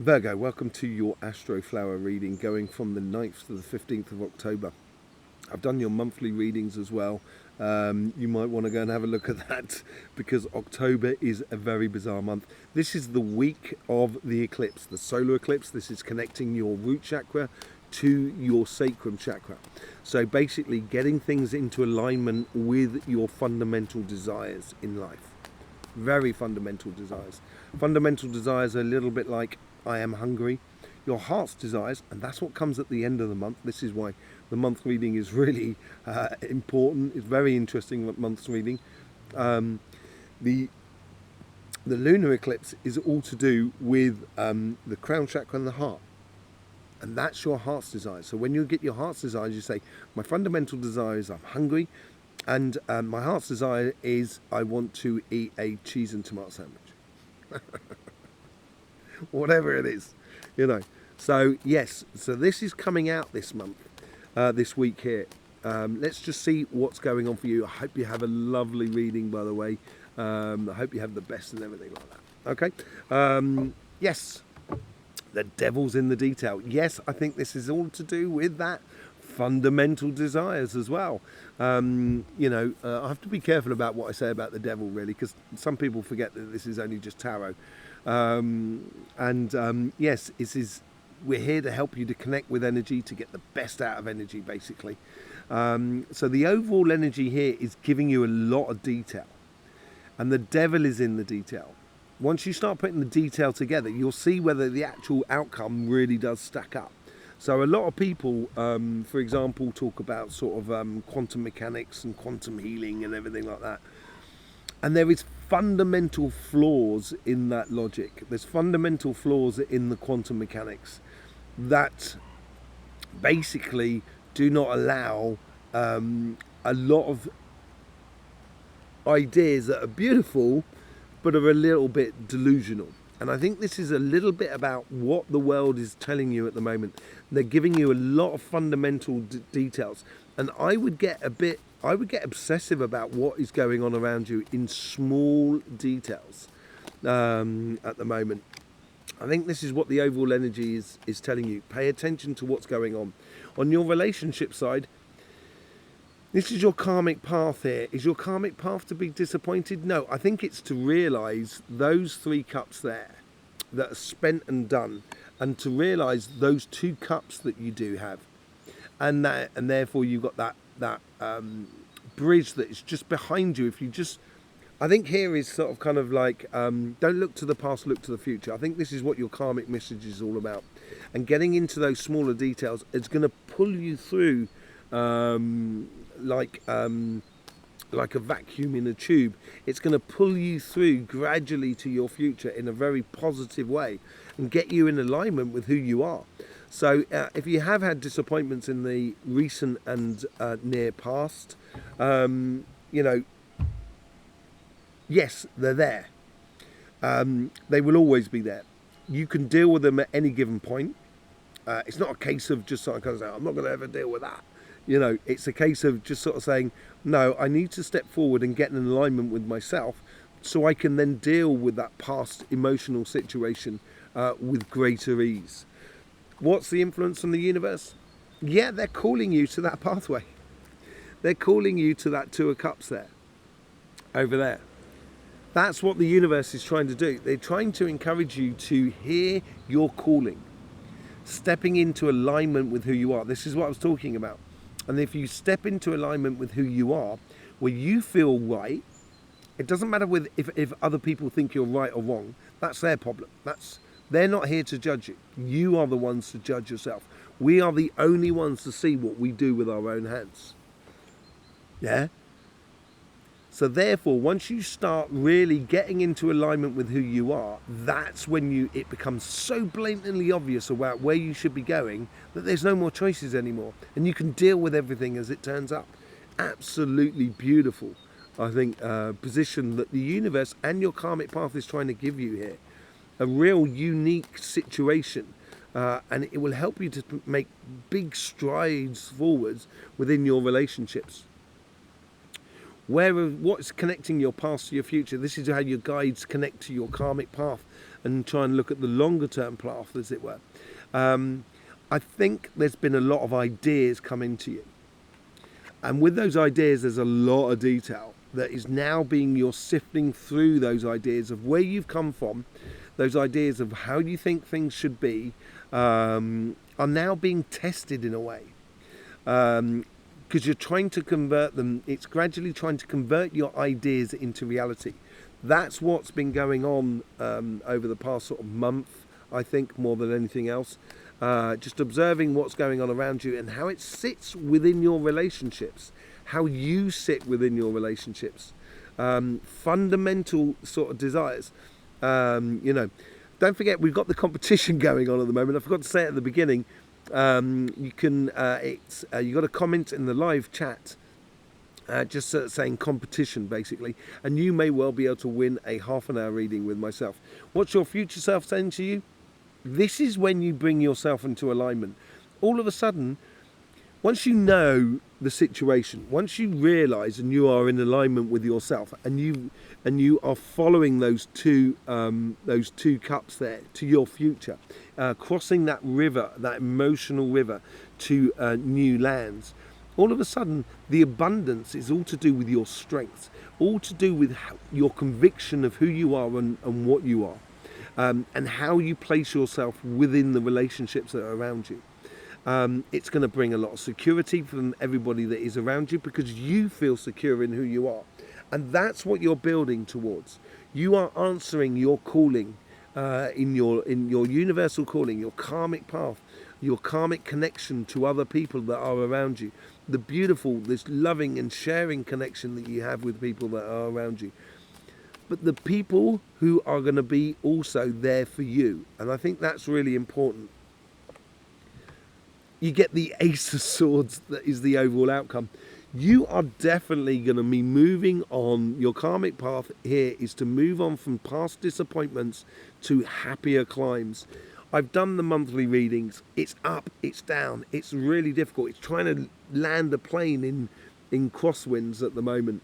Virgo, welcome to your Astroflower reading going from the 9th to the 15th of October. I've done your monthly readings as well. You might want to go and have a look at that because October is a very bizarre month. This is the week of the eclipse, the solar eclipse. This is connecting your root chakra to your sacrum chakra. So basically getting things into alignment with your fundamental desires in life. Very fundamental desires. Fundamental desires are a little bit like I am hungry. Your heart's desires, and that's what comes at the end of the month. This is why the month reading is really important. It's very interesting month's reading. The lunar eclipse is all to do with the crown chakra and the heart. And that's your heart's desire. So when you get your heart's desires, you say, my fundamental desire is I'm hungry, and my heart's desire is I want to eat a cheese and tomato sandwich. Whatever it is, you know. So yes, so this is coming out this month, this week here. Let's just see what's going on for you. I hope you have a lovely reading, by the way. I hope you have the best and everything like that. Okay. Yes, the devil's in the detail. Yes, I think this is all to do with that fundamental desires as well. I have to be careful about what I say about the devil, really, because some people forget that this is only just tarot. Yes, we're here to help you to connect with energy, to get the best out of energy, basically. So the overall energy here is giving you a lot of detail, and the devil is in the detail. Once you start putting the detail together, you'll see whether the actual outcome really does stack up. So a lot of people, for example, talk about sort of quantum mechanics and quantum healing and everything like that. And there is fundamental flaws in that logic. There's fundamental flaws in the quantum mechanics that basically do not allow a lot of ideas that are beautiful but are a little bit delusional. And I think this is a little bit about what the world is telling you at the moment. They're giving you a lot of fundamental details. And I would get obsessive about what is going on around you in small details at the moment. I think this is what the overall energy is telling you. Pay attention to what's going on. On your relationship side, this is your karmic path here. Is your karmic path to be disappointed? No, I think it's to realise those 3 cups there that are spent and done, and to realise those 2 cups that you do have, and therefore you've got that bridge that is just behind you. I think here is sort of kind of like, don't look to the past, look to the future. I think this is what your karmic message is all about, and getting into those smaller details is going to pull you through. Like a vacuum in a tube. It's going to pull you through gradually to your future in a very positive way and get you in alignment with who you are. So if you have had disappointments in the recent and near past, yes, they're there. They will always be there. You can deal with them at any given point. It's not a case of just sort of saying, I'm not going to ever deal with that. It's a case of just sort of saying, no, I need to step forward and get in alignment with myself so I can then deal with that past emotional situation with greater ease. What's the influence from the universe? Yeah, they're calling you to that pathway. They're calling you to that 2 of cups there, over there. That's what the universe is trying to do. They're trying to encourage you to hear your calling, stepping into alignment with who you are. This is what I was talking about. And if you step into alignment with who you are, where you feel right, it doesn't matter if other people think you're right or wrong. That's their problem. They're not here to judge you. You are the ones to judge yourself. We are the only ones to see what we do with our own hands. Yeah? So therefore, once you start really getting into alignment with who you are, that's when it becomes so blatantly obvious about where you should be going that there's no more choices anymore. And you can deal with everything as it turns up. Absolutely beautiful, I think, position that the universe and your karmic path is trying to give you here. A real unique situation. And it will help you to make big strides forwards within your relationships. What's connecting your past to your future? This is how your guides connect to your karmic path. and try and look at the longer term path, as it were. I think there's been a lot of ideas come into you. And with those ideas, there's a lot of detail that is now being, you're sifting through those ideas of where you've come from, those ideas of how you think things should be, are now being tested in a way. Because you're trying to convert them, it's gradually trying to convert your ideas into reality. That's what's been going on over the past sort of month, I think, more than anything else. Just observing what's going on around you and how it sits within your relationships, how you sit within your relationships, fundamental sort of desires. Don't forget, we've got the competition going on at the moment. I forgot to say it at the beginning. You can, you got a comment in the live chat, just saying competition basically, and you may well be able to win a half-an-hour reading with myself. What's your future self saying to you? This is when you bring yourself into alignment. All of a sudden, once you know the situation, once you realise and you are in alignment with yourself, and you are following those two cups there to your future, crossing that river, that emotional river, to new lands. All of a sudden, the abundance is all to do with your strengths, all to do with your conviction of who you are and what you are. And how you place yourself within the relationships that are around you. It's going to bring a lot of security from everybody that is around you because you feel secure in who you are. And that's what you're building towards. You are answering your calling, in your universal calling, your karmic path, your karmic connection to other people that are around you. The beautiful, this loving and sharing connection that you have with people that are around you. But the people who are going to be also there for you. And I think that's really important. You get the Ace of Swords, that is the overall outcome. You are definitely going to be moving on. Your karmic path here is to move on from past disappointments to happier climbs. I've done the monthly readings. It's up, it's down. It's really difficult. It's trying to land a plane in crosswinds at the moment.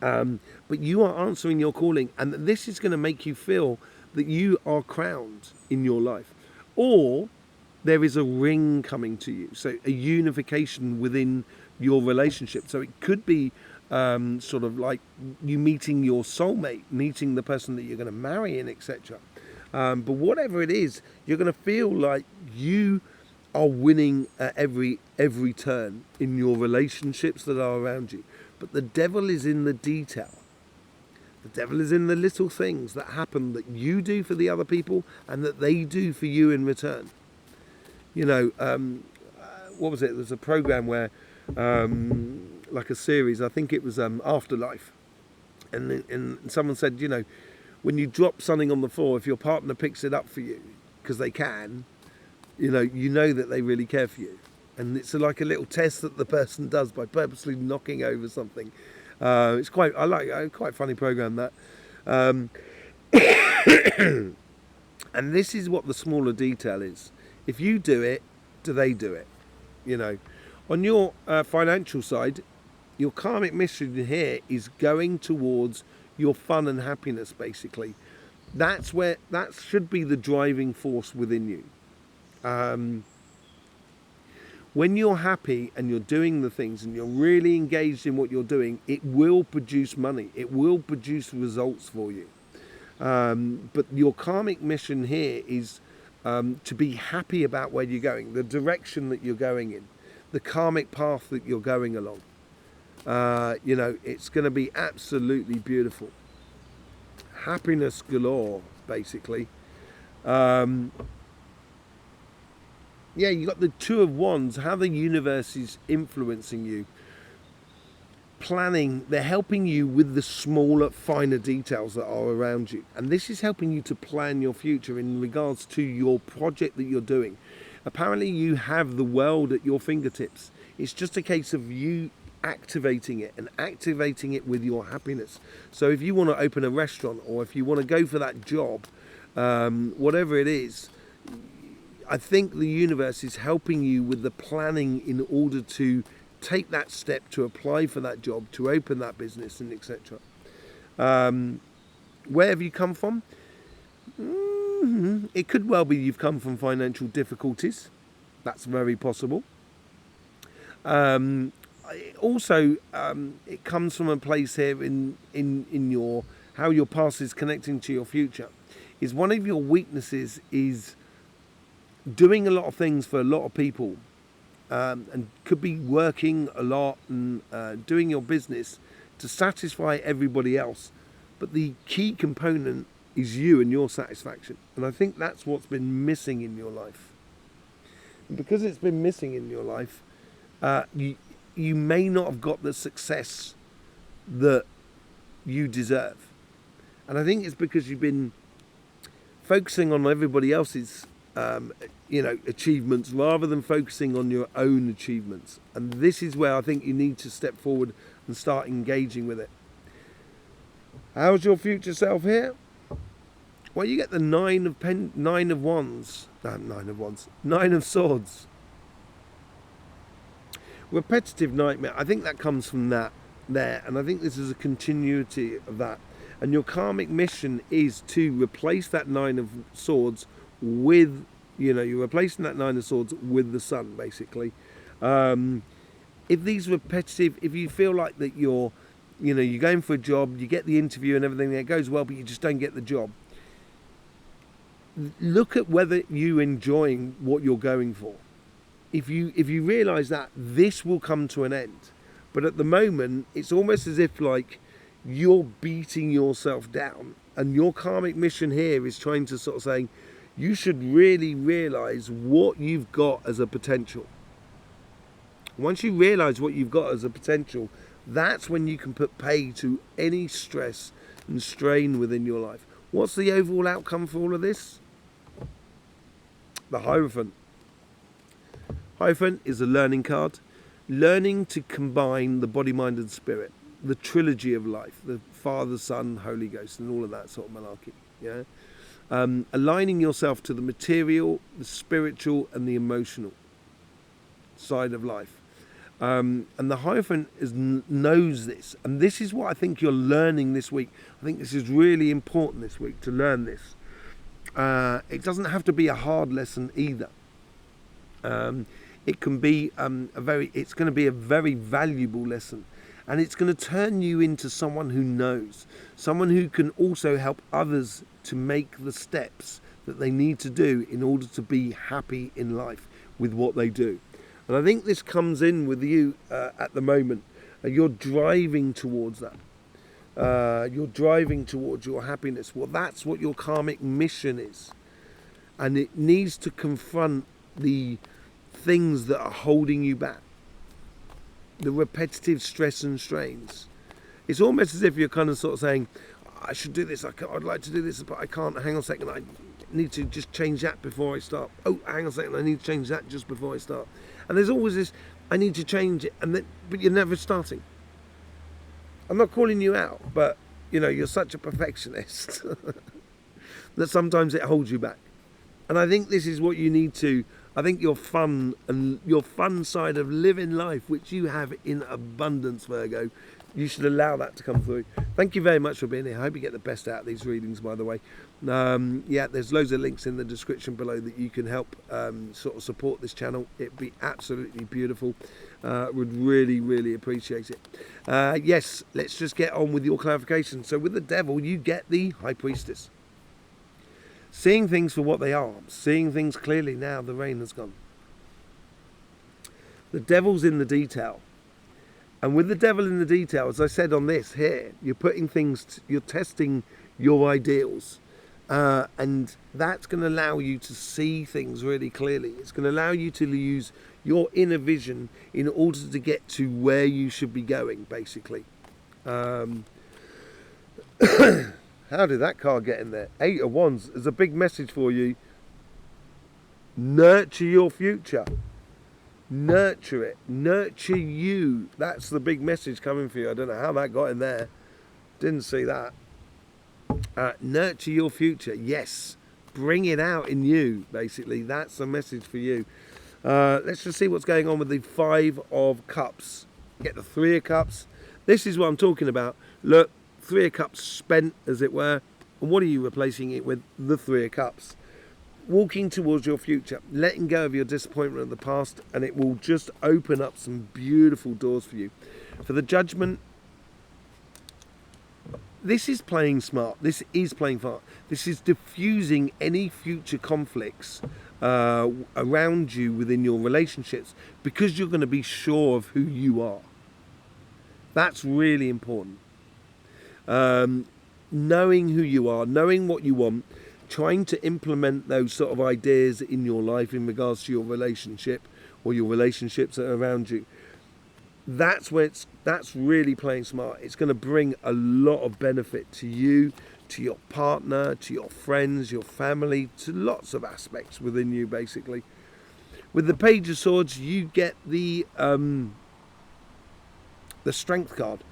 But you are answering your calling, and this is going to make you feel that you are crowned in your life. Or there is a ring coming to you, so a unification within your relationship. So it could be sort of like you meeting your soulmate, meeting the person that you're going to marry in, etc. But whatever it is, you're going to feel like you are winning at every turn in your relationships that are around you. But the devil is in the detail. The devil is in the little things that happen that you do for the other people and that they do for you in return. You know, what was it? There's a program where, like a series, I think it was Afterlife. And someone said, you know, when you drop something on the floor, if your partner picks it up for you, because they can, you know that they really care for you. And it's like a little test that the person does by purposely knocking over something. It's quite funny program that. And this is what the smaller detail is. If you do it, do they do it? You know, on your financial side, your karmic mission here is going towards your fun and happiness. Basically, that should be the driving force within you. When you're happy and you're doing the things and you're really engaged in what you're doing, it will produce money. It will produce results for you. But your karmic mission here is to be happy about where you're going, the direction that you're going in, the karmic path that you're going along. You know, it's going to be absolutely beautiful. Happiness galore, basically. Yeah, you got the Two of Wands, how the universe is influencing you. Planning, they're helping you with the smaller, finer details that are around you. And this is helping you to plan your future in regards to your project that you're doing. Apparently you have the world at your fingertips. It's just a case of you activating it and activating it with your happiness. So if you want to open a restaurant or if you want to go for that job, whatever it is, I think the universe is helping you with the planning in order to take that step to apply for that job, to open that business, and etc. Where have you come from? It could well be you've come from financial difficulties. That's very possible. Also, it comes from a place here in your how your past is connecting to your future. Is one of your weaknesses is doing a lot of things for a lot of people, and could be working a lot and doing your business to satisfy everybody else. But the key component is you and your satisfaction. And I think that's what's been missing in your life. And because it's been missing in your life, you may not have got the success that you deserve. And I think it's because you've been focusing on everybody else's achievements rather than focusing on your own achievements. And this is where I think you need to step forward and start engaging with it. How's your future self here? Well, you get the Nine of Swords. Repetitive nightmare. I think that comes from that there, and I think this is a continuity of that. And your karmic mission is to replace that Nine of Swords with, you're replacing that Nine of Swords with the Sun, basically. If you feel like that you're going for a job, you get the interview and everything, it goes well, but you just don't get the job. Look at whether you're enjoying what you're going for. If you realise that, this will come to an end. But at the moment, it's almost as if like you're beating yourself down, and your karmic mission here is trying to sort of saying you should really realise what you've got as a potential. Once you realise what you've got as a potential, that's when you can put pay to any stress and strain within your life. What's the overall outcome for all of this? The Hierophant. Hierophant is a learning card. Learning to combine the body, mind and spirit. The trilogy of life. The Father, Son, Holy Ghost and all of that sort of malarkey. Yeah? Aligning yourself to the material, the spiritual and the emotional side of life. And the Hierophant knows this. And this is what I think you're learning this week. I think this is really important this week to learn this. It doesn't have to be a hard lesson either. It can be it's going to be a very valuable lesson, and it's going to turn you into someone who knows, someone who can also help others to make the steps that they need to do in order to be happy in life with what they do. And I think this comes in with you at the moment. You're driving towards that. You're driving towards your happiness. Well, that's what your karmic mission is. And it needs to confront the things that are holding you back. The repetitive stress and strains. It's almost as if you're kind of sort of saying, I should do this, I'd like to do this, but I can't. Hang on a second, I need to just change that before I start. Oh, hang on a second, I need to change that just before I start. And there's always this, I need to change it, but you're never starting. I'm not calling you out, but you're such a perfectionist that sometimes it holds you back. And I think this is what you need to. I think your fun side of living life, which you have in abundance, Virgo, you should allow that to come through. Thank you very much for being here. I hope you get the best out of these readings, by the way. There's loads of links in the description below that you can help sort of support this channel. It'd be absolutely beautiful. Would really, really appreciate it. Yes, let's just get on with your clarification. So with the Devil, you get the High Priestess. Seeing things for what they are. Seeing things clearly now the rain has gone. The Devil's in the detail. And with the Devil in the detail, as I said on this here, you're putting things, you're testing your ideals. And that's going to allow you to see things really clearly. It's going to allow you to use your inner vision in order to get to where you should be going, basically. How did that card get in there? 8 of Wands. There's a big message for you. Nurture your future. Nurture it. Nurture you. That's the big message coming for you. I don't know how that got in there. Didn't see that. Nurture your future. Yes. Bring it out in you, basically. That's the message for you. Let's just see what's going on with the 5 of Cups. Get the 3 of Cups. This is what I'm talking about. Look. 3 of Cups spent, as it were. And what are you replacing it with? The Three of Cups. Walking towards your future, letting go of your disappointment of the past, and it will just open up some beautiful doors for you. For the Judgment, this is playing smart. This is playing smart. This is diffusing any future conflicts around you within your relationships, because you're going to be sure of who you are. That's really important. Knowing who you are, knowing what you want, trying to implement those sort of ideas in your life in regards to your relationship or your relationships that are around you. That's really playing smart. It's going to bring a lot of benefit to you, to your partner, to your friends, your family, to lots of aspects within you, basically. With the Page of Swords, you get the Strength card.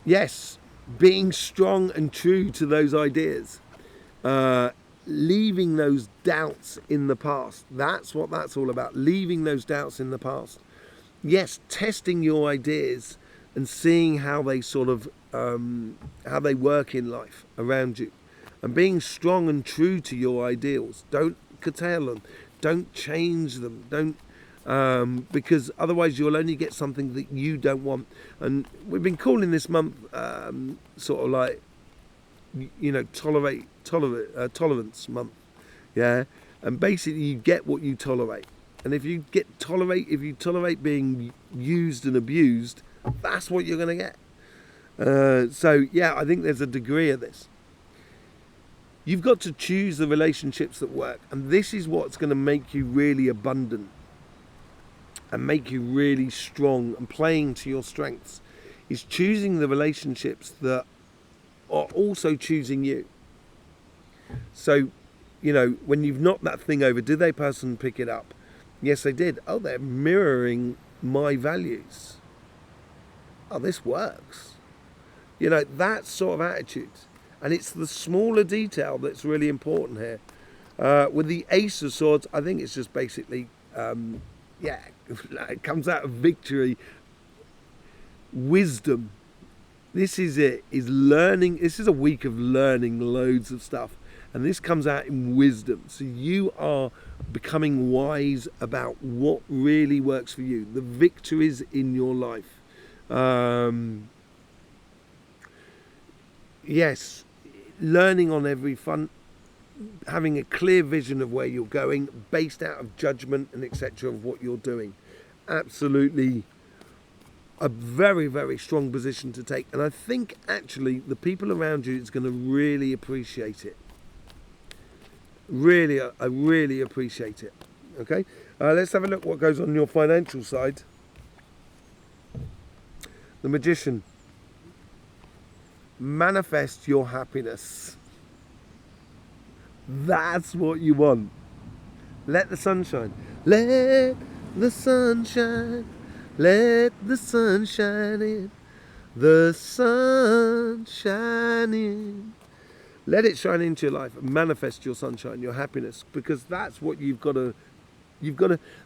Yes, being strong and true to those ideas. Leaving those doubts in the past. That's what that's all about. Leaving those doubts in the past. Yes, testing your ideas and seeing how they sort of how they work in life around you, and being strong and true to your ideals. Don't curtail them. Don't change them. Don't because otherwise you'll only get something that you don't want. And we've been calling this month sort of like, you know, tolerance month, yeah. And basically, you get what you tolerate. And if you tolerate being used and abused, that's what you're going to get. So yeah, I think there's a degree of this. You've got to choose the relationships that work, and this is what's going to make you really abundant and make you really strong and playing to your strengths. Is choosing the relationships that are also choosing you. So, you know, when you've knocked that thing over, did they person pick it up? Yes, they did. Oh, they're mirroring my values. Oh, this works. You know, that sort of attitude. And it's the smaller detail that's really important here. With the Ace of Swords, I think it's just basically, it comes out of victory. Wisdom. This is it, is learning. This is a week of learning loads of stuff. And this comes out in wisdom. So you are becoming wise about what really works for you. The victories in your life. Yes, learning on every front. Having a clear vision of where you're going, based out of judgment and etc. of what you're doing. Absolutely a very, very strong position to take. And I think actually the people around you is going to really appreciate it. Really, I really appreciate it. Okay, let's have a look what goes on your financial side. The Magician. Manifest your happiness. That's what you want. Let the sun shine. Let the sun shine. Let the sun shine in. The sun shine in. Let it shine into your life and manifest your sunshine, your happiness, because that's what you've got to.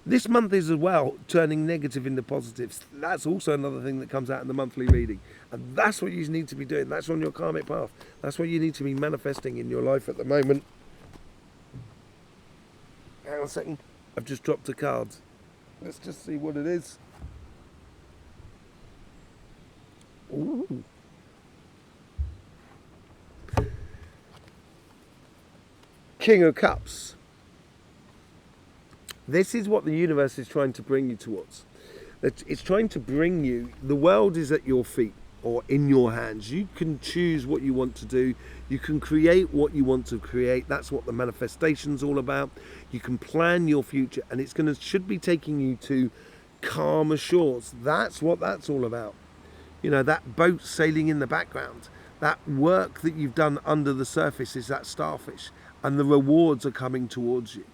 This month is as well turning negative into positives. That's also another thing that comes out in the monthly reading. And that's what you need to be doing. That's on your karmic path. That's what you need to be manifesting in your life at the moment. Hang on a second. I've just dropped a card. Let's just see what it is. Ooh. King of Cups. This is what the universe is trying to bring you towards. It's trying to bring you, the world is at your feet or in your hands. You can choose what you want to do. You can create what you want to create. That's what the manifestation's all about. You can plan your future, and should be taking you to calmer shores. That's what that's all about. You know, that boat sailing in the background, that work that you've done under the surface is that starfish, and the rewards are coming towards you.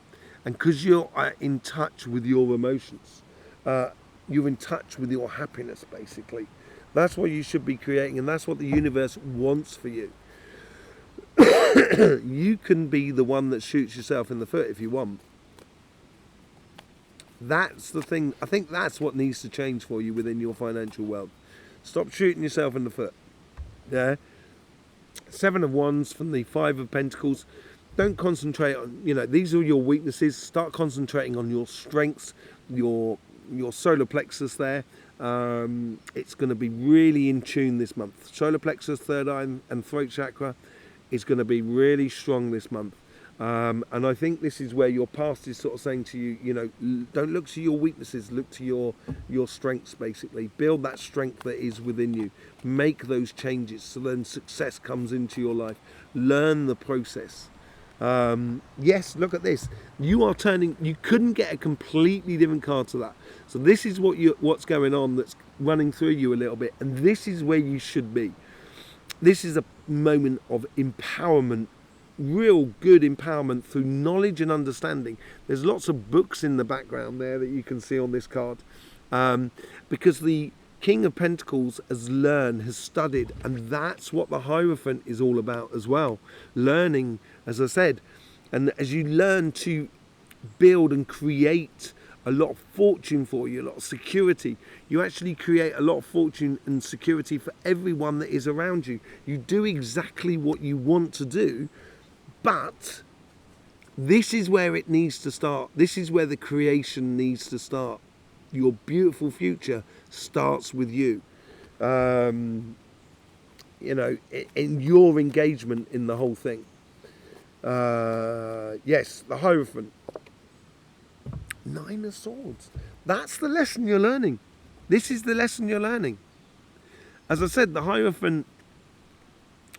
And because you're in touch with your emotions, you're in touch with your happiness, basically. That's what you should be creating, and that's what the universe wants for you. You can be the one that shoots yourself in the foot if you want. That's the thing. I think that's what needs to change for you within your financial world. Stop shooting yourself in the foot. Yeah. Seven of Wands from the Five of Pentacles. Don't concentrate on, these are your weaknesses. Start concentrating on your strengths, your solar plexus there. It's going to be really in tune this month. Solar plexus, third eye and throat chakra is going to be really strong this month. And I think this is where your past is sort of saying to you, don't look to your weaknesses, look to your strengths, basically. Build that strength that is within you. Make those changes so then success comes into your life. Learn the process. Yes, look at this. You couldn't get a completely different card to that. So this is what's going on that's running through you a little bit. And this is where you should be. This is a moment of empowerment, real good empowerment through knowledge and understanding. There's lots of books in the background there that you can see on this card, because the King of Pentacles has learned, has studied, and that's what the Hierophant is all about as well. Learning, as I said, and as you learn to build and create a lot of fortune for you, a lot of security, you actually create a lot of fortune and security for everyone that is around you. You do exactly what you want to do, but this is where it needs to start. This is where the creation needs to start. Your beautiful future starts with you. In your engagement in the whole thing. Yes, the Hierophant. Nine of Swords. That's the lesson you're learning. This is the lesson you're learning. As I said, the Hierophant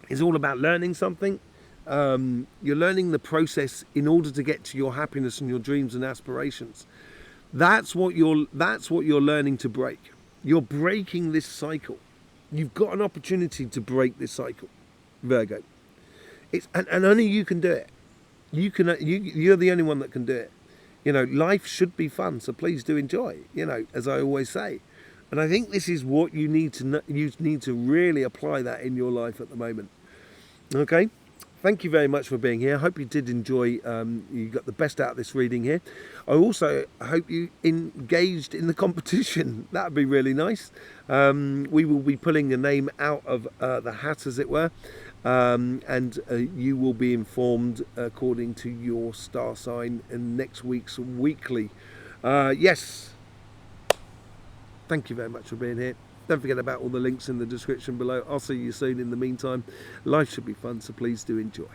is all about learning something. You're learning the process in order to get to your happiness and your dreams and aspirations. That's what you're learning to break. You're breaking this cycle. You've got an opportunity to break this cycle, Virgo. And only you can do it. You're the only one that can do it. Life should be fun, so please do enjoy. As I always say. And I think this is what you need to you need to really apply that in your life at the moment. Okay. Thank you very much for being here. I hope you did enjoy, you got the best out of this reading here. I also hope you engaged in the competition. That would be really nice. We will be pulling a name out of the hat, as it were, and you will be informed according to your star sign in next week's weekly. Yes. Thank you very much for being here. Don't forget about all the links in the description below. I'll see you soon. In the meantime, life should be fun, so please do enjoy.